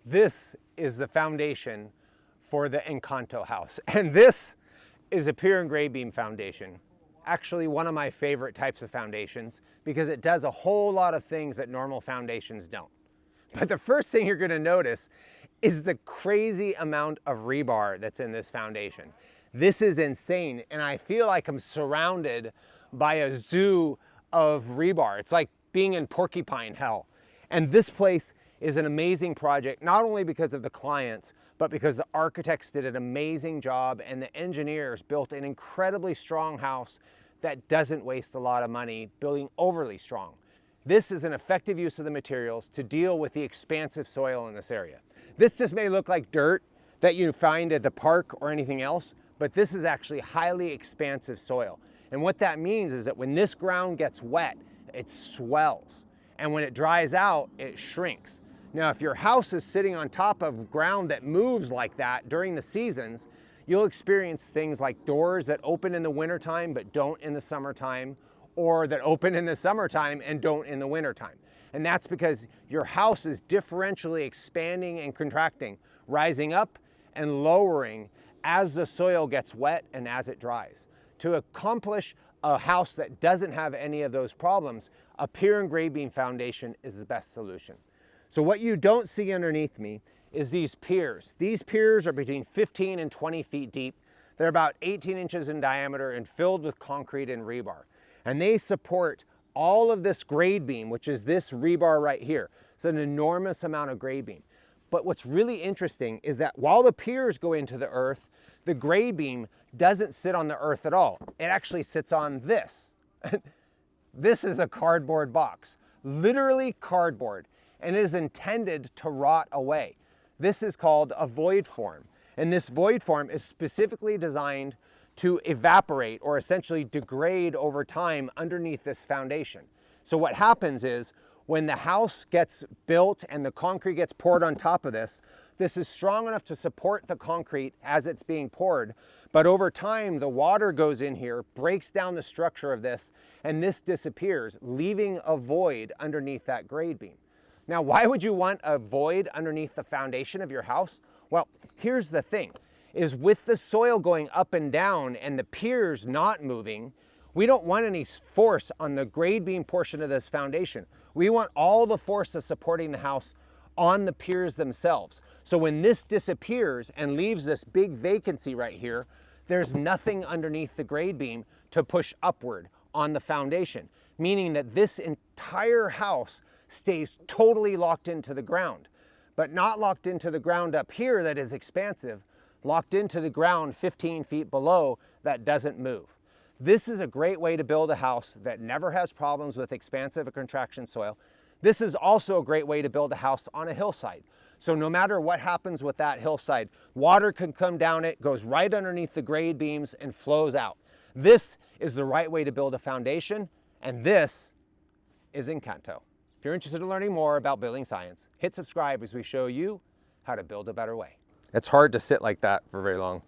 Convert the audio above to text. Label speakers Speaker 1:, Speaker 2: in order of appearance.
Speaker 1: This is the foundation for the Encanto house. And this is a pier and grade beam foundation. Actually, one of my favorite types of foundations because it does a whole lot of things that normal foundations don't. But the first thing you're gonna notice is the crazy amount of rebar that's in this foundation. This is insane, and I feel like I'm surrounded by a zoo of rebar. It's like being in porcupine hell. And this place is an amazing project, not only because of the clients, but because the architects did an amazing job and the engineers built an incredibly strong house that doesn't waste a lot of money building overly strong. This is an effective use of the materials to deal with the expansive soil in this area. This just may look like dirt that you find at the park or anything else, but this is actually highly expansive soil. And what that means is that when this ground gets wet, it swells. And when it dries out, it shrinks. Now, if your house is sitting on top of ground that moves like that during the seasons, you'll experience things like doors that open in the wintertime but don't in the summertime, or that open in the summertime and don't in the wintertime. And that's because your house is differentially expanding and contracting, rising up and lowering as the soil gets wet and as it dries. To accomplish a house that doesn't have any of those problems, a pier and grade beam foundation is the best solution. So what you don't see underneath me is these piers. These piers are between 15 and 20 feet deep. They're about 18 inches in diameter and filled with concrete and rebar. And they support all of this grade beam, which is this rebar right here. It's an enormous amount of grade beam. But what's really interesting is that while the piers go into the earth, the grade beam doesn't sit on the earth at all. It actually sits on this. This is a cardboard box, literally cardboard, and it is intended to rot away. This is called a void form, and this void form is specifically designed to evaporate or essentially degrade over time underneath this foundation. So what happens is when the house gets built and the concrete gets poured on top of this, this is strong enough to support the concrete as it's being poured, but over time the water goes in here, breaks down the structure of this, and this disappears, leaving a void underneath that grade beam. Now, why would you want a void underneath the foundation of your house? Well, here's the thing, is with the soil going up and down and the piers not moving, we don't want any force on the grade beam portion of this foundation. We want all the force of supporting the house on the piers themselves. So when this disappears and leaves this big vacancy right here, there's nothing underneath the grade beam to push upward on the foundation, meaning that this entire house stays totally locked into the ground, but not locked into the ground up here that is expansive, locked into the ground 15 feet below that doesn't move. This is a great way to build a house that never has problems with expansive or contraction soil. This is also a great way to build a house on a hillside. So no matter what happens with that hillside, water can come down it, goes right underneath the grade beams and flows out. This is the right way to build a foundation, and this is Encanto. If you're interested in learning more about building science, hit subscribe as we show you how to build a better way. It's hard to sit like that for very long.